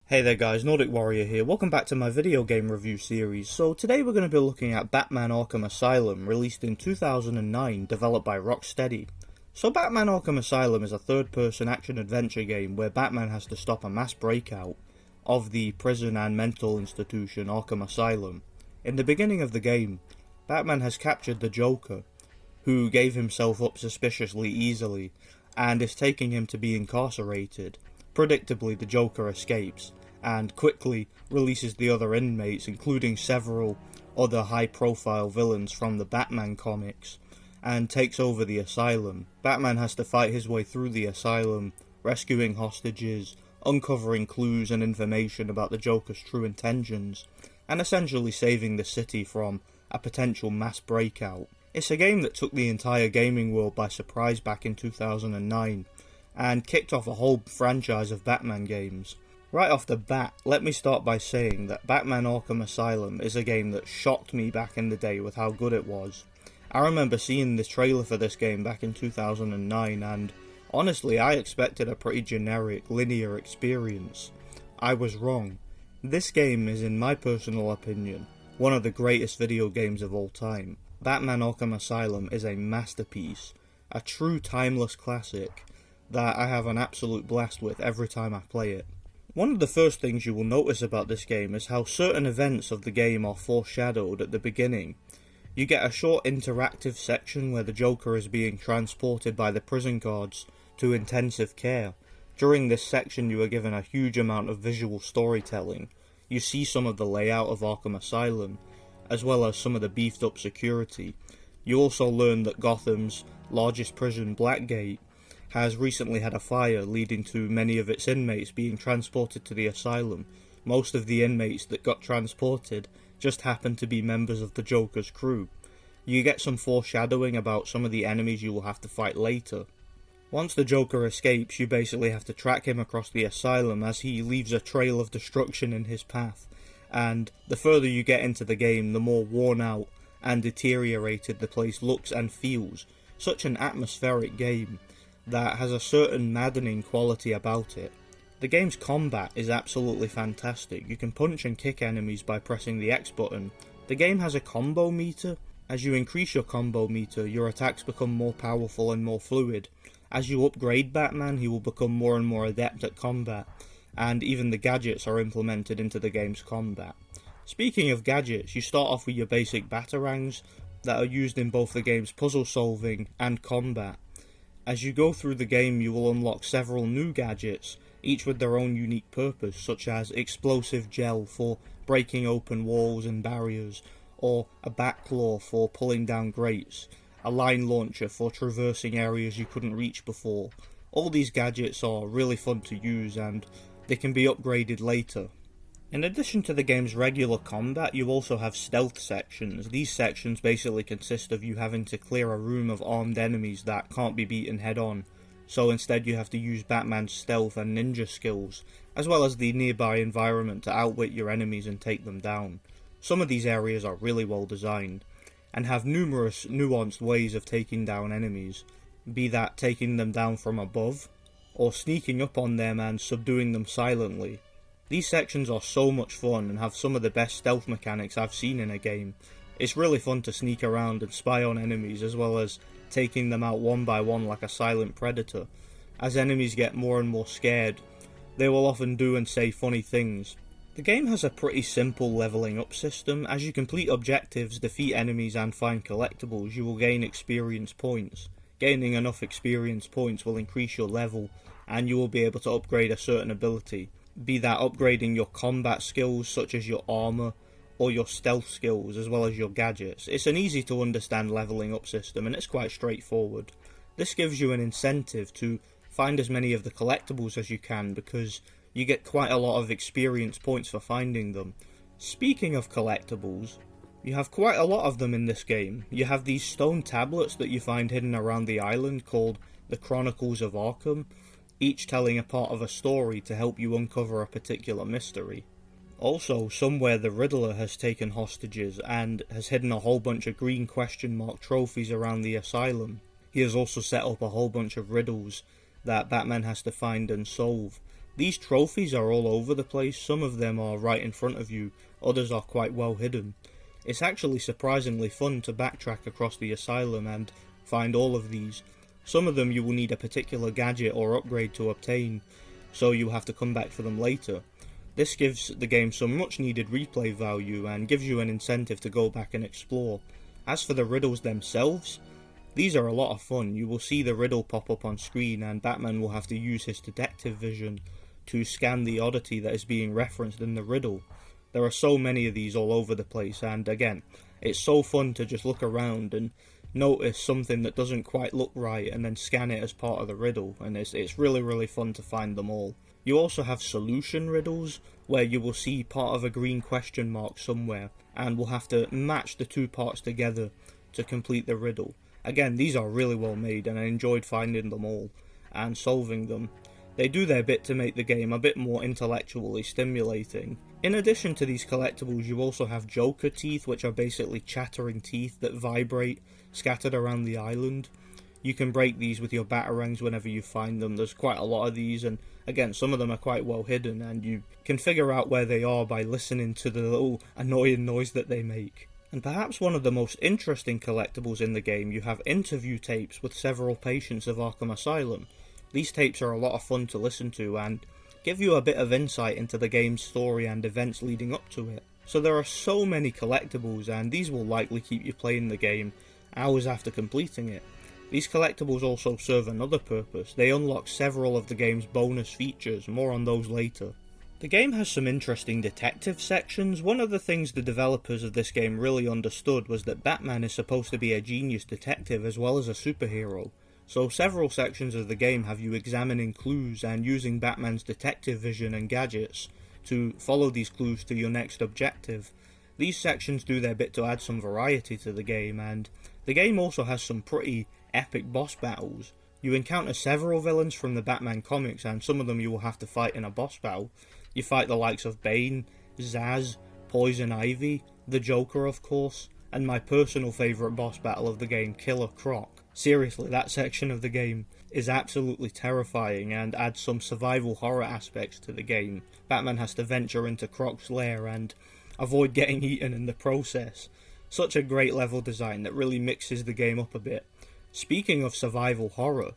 Hey there guys, Nordic Warrior here, welcome back to my video game review series. So today we're going to be looking at Batman Arkham Asylum, released in 2009, developed by Rocksteady. So Batman Arkham Asylum is a third-person action-adventure game where Batman has to stop a mass breakout of the prison and mental institution Arkham Asylum. In the beginning of the game, Batman has captured the Joker, who gave himself up suspiciously easily, and is taking him to be incarcerated. Predictably, the Joker escapes and quickly releases the other inmates, including several other high-profile villains from the Batman comics, and takes over the asylum. Batman has to fight his way through the asylum, rescuing hostages, uncovering clues and information about the Joker's true intentions, and essentially saving the city from a potential mass breakout. It's a game that took the entire gaming world by surprise back in 2009, and kicked off a whole franchise of Batman games. Right off the bat, let me start by saying that Batman Arkham Asylum is a game that shocked me back in the day with how good it was. I remember seeing the trailer for this game back in 2009 and honestly I expected a pretty generic, linear experience. I was wrong. This game is, in my personal opinion, one of the greatest video games of all time. Batman Arkham Asylum is a masterpiece, a true timeless classic that I have an absolute blast with every time I play it. One of the first things you will notice about this game is how certain events of the game are foreshadowed at the beginning. You get a short interactive section where the Joker is being transported by the prison guards to intensive care. During this section you are given a huge amount of visual storytelling. You see some of the layout of Arkham Asylum, as well as some of the beefed up security. You also learn that Gotham's largest prison, Blackgate, has recently had a fire, leading to many of its inmates being transported to the asylum. Most of the inmates that got transported just happened to be members of the Joker's crew. You get some foreshadowing about some of the enemies you will have to fight later. Once the Joker escapes, you basically have to track him across the asylum as he leaves a trail of destruction in his path, and the further you get into the game, the more worn out and deteriorated the place looks and feels. Such an atmospheric game that has a certain maddening quality about it. The game's combat is absolutely fantastic. You can punch and kick enemies by pressing the X button. The game has a combo meter. As you increase your combo meter, your attacks become more powerful and more fluid. As you upgrade Batman, he will become more and more adept at combat, and even the gadgets are implemented into the game's combat. Speaking of gadgets, you start off with your basic batarangs that are used in both the game's puzzle solving and combat. As you go through the game, you will unlock several new gadgets, each with their own unique purpose, such as explosive gel for breaking open walls and barriers, or a bat claw for pulling down grates, a line launcher for traversing areas you couldn't reach before. All these gadgets are really fun to use and they can be upgraded later. In addition to the game's regular combat, you also have stealth sections. These sections basically consist of you having to clear a room of armed enemies that can't be beaten head on, so instead you have to use Batman's stealth and ninja skills, as well as the nearby environment to outwit your enemies and take them down. Some of these areas are really well designed, and have numerous nuanced ways of taking down enemies, be that taking them down from above, or sneaking up on them and subduing them silently. These sections are so much fun and have some of the best stealth mechanics I've seen in a game. It's really fun to sneak around and spy on enemies, as well as taking them out one by one like a silent predator. As enemies get more and more scared, they will often do and say funny things. The game has a pretty simple leveling up system. As you complete objectives, defeat enemies and find collectibles, you will gain experience points. Gaining enough experience points will increase your level, and you will be able to upgrade a certain ability, be that upgrading your combat skills such as your armor or your stealth skills as well as your gadgets. It's an easy to understand leveling up system and it's quite straightforward. This gives you an incentive to find as many of the collectibles as you can because you get quite a lot of experience points for finding them. Speaking of collectibles, you have quite a lot of them in this game. You have these stone tablets that you find hidden around the island called the Chronicles of Arkham, each telling a part of a story to help you uncover a particular mystery. Also, somewhere the Riddler has taken hostages and has hidden a whole bunch of green question mark trophies around the asylum. He has also set up a whole bunch of riddles that Batman has to find and solve. These trophies are all over the place, some of them are right in front of you, others are quite well hidden. It's actually surprisingly fun to backtrack across the asylum and find all of these. Some of them you will need a particular gadget or upgrade to obtain, so you'll have to come back for them later. This gives the game some much needed replay value and gives you an incentive to go back and explore. As for the riddles themselves, these are a lot of fun. You will see the riddle pop up on screen and Batman will have to use his detective vision to scan the oddity that is being referenced in the riddle. There are so many of these all over the place, and again, it's so fun to just look around and notice something that doesn't quite look right and then scan it as part of the riddle, and it's really fun to find them all. You also have solution riddles, where you will see part of a green question mark somewhere, and will have to match the two parts together to complete the riddle. Again, these are really well made, and I enjoyed finding them all and solving them. They do their bit to make the game a bit more intellectually stimulating. In addition to these collectibles, you also have Joker teeth, which are basically chattering teeth that vibrate, scattered around the island. You can break these with your batarangs whenever you find them. There's quite a lot of these, and again, some of them are quite well hidden, and you can figure out where they are by listening to the little annoying noise that they make. And perhaps one of the most interesting collectibles in the game, you have interview tapes with several patients of Arkham Asylum. These tapes are a lot of fun to listen to and give you a bit of insight into the game's story and events leading up to it. So there are so many collectibles, and these will likely keep you playing the game hours after completing it. These collectibles also serve another purpose. They unlock several of the game's bonus features, more on those later. The game has some interesting detective sections. One of the things the developers of this game really understood was that Batman is supposed to be a genius detective as well as a superhero. So several sections of the game have you examining clues and using Batman's detective vision and gadgets to follow these clues to your next objective. These sections do their bit to add some variety to the game, and the game also has some pretty epic boss battles. You encounter several villains from the Batman comics, and some of them you will have to fight in a boss battle. You fight the likes of Bane, Zsasz, Poison Ivy, the Joker of course, and my personal favourite boss battle of the game, Killer Croc. Seriously, that section of the game is absolutely terrifying and adds some survival horror aspects to the game. Batman has to venture into Croc's lair and avoid getting eaten in the process. Such a great level design that really mixes the game up a bit. Speaking of survival horror,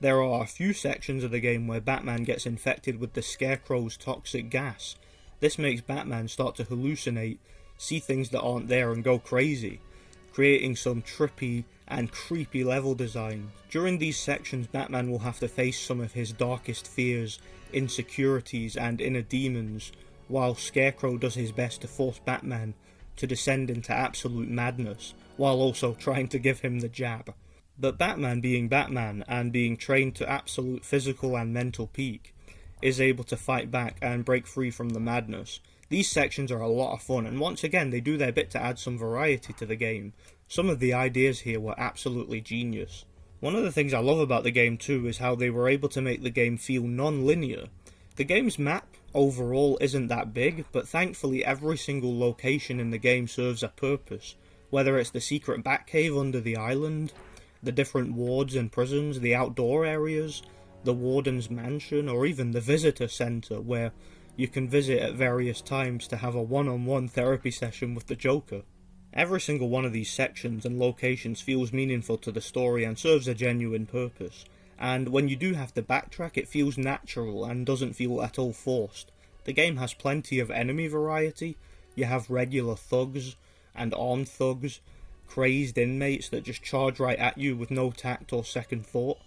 there are a few sections of the game where Batman gets infected with the Scarecrow's toxic gas. This makes Batman start to hallucinate, see things that aren't there and go crazy, creating some trippy and creepy level design. During these sections, Batman will have to face some of his darkest fears, insecurities and inner demons, while Scarecrow does his best to force Batman to descend into absolute madness, while also trying to give him the jab. But Batman, being Batman and being trained to absolute physical and mental peak, is able to fight back and break free from the madness. These sections are a lot of fun, and once again they do their bit to add some variety to the game. Some of the ideas here were absolutely genius. One of the things I love about the game too is how they were able to make the game feel non-linear. The game's map overall isn't that big, but thankfully every single location in the game serves a purpose, whether it's the secret Batcave under the island, the different wards and prisons, the outdoor areas, the warden's mansion, or even the visitor centre where you can visit at various times to have a one-on-one therapy session with the Joker. Every single one of these sections and locations feels meaningful to the story and serves a genuine purpose, and when you do have to backtrack it feels natural and doesn't feel at all forced. The game has plenty of enemy variety. You have regular thugs and armed thugs, crazed inmates that just charge right at you with no tact or second thought,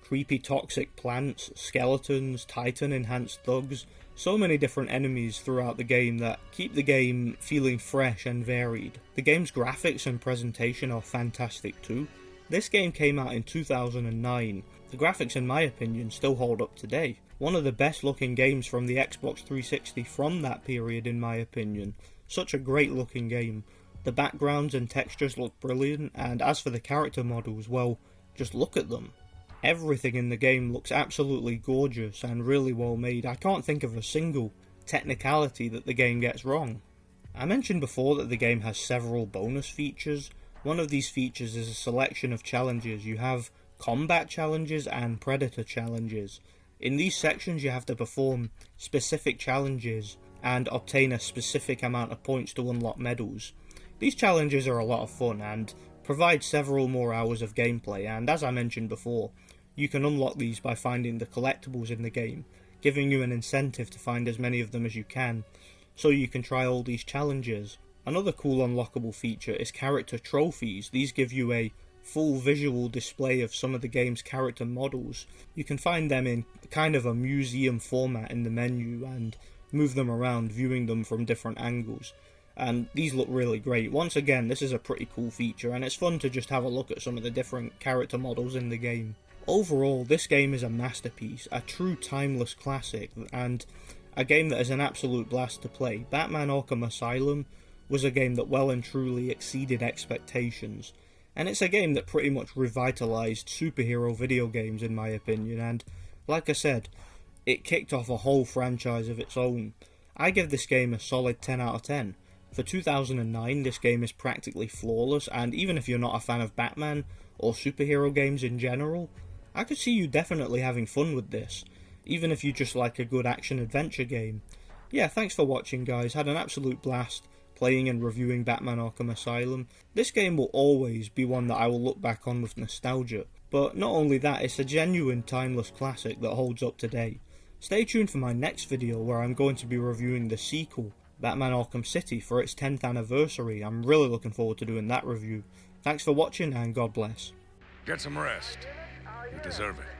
creepy toxic plants, skeletons, Titan-enhanced thugs, so many different enemies throughout the game that keep the game feeling fresh and varied. The game's graphics and presentation are fantastic too. This game came out in 2009. The graphics, in my opinion, still hold up today. One of the best looking games from the Xbox 360 from that period, in my opinion. Such a great looking game. The backgrounds and textures look brilliant, and as for the character models, well, just look at them. Everything in the game looks absolutely gorgeous and really well made. I can't think of a single technicality that the game gets wrong. I mentioned before that the game has several bonus features. One of these features is a selection of challenges. You have combat challenges and predator challenges. In these sections you have to perform specific challenges and obtain a specific amount of points to unlock medals. These challenges are a lot of fun and provide several more hours of gameplay, and as I mentioned before, you can unlock these by finding the collectibles in the game, giving you an incentive to find as many of them as you can, so you can try all these challenges. Another cool unlockable feature is character trophies. These give you a full visual display of some of the game's character models. You can find them in kind of a museum format in the menu and move them around, viewing them from different angles. And these look really great. Once again, this is a pretty cool feature, and it's fun to just have a look at some of the different character models in the game. Overall, this game is a masterpiece, a true timeless classic, and a game that is an absolute blast to play. Batman Arkham Asylum was a game that well and truly exceeded expectations, and it's a game that pretty much revitalized superhero video games in my opinion, and like I said, it kicked off a whole franchise of its own. I give this game a solid 10 out of 10. For 2009, this game is practically flawless, and even if you're not a fan of Batman or superhero games in general, I could see you definitely having fun with this, even if you just like a good action-adventure game. Yeah, thanks for watching guys, had an absolute blast playing and reviewing Batman Arkham Asylum. This game will always be one that I will look back on with nostalgia, but not only that, it's a genuine timeless classic that holds up today. Stay tuned for my next video where I'm going to be reviewing the sequel, Batman Arkham City, for its 10th anniversary. I'm really looking forward to doing that review. Thanks for watching and God bless. Get some rest. You deserve it.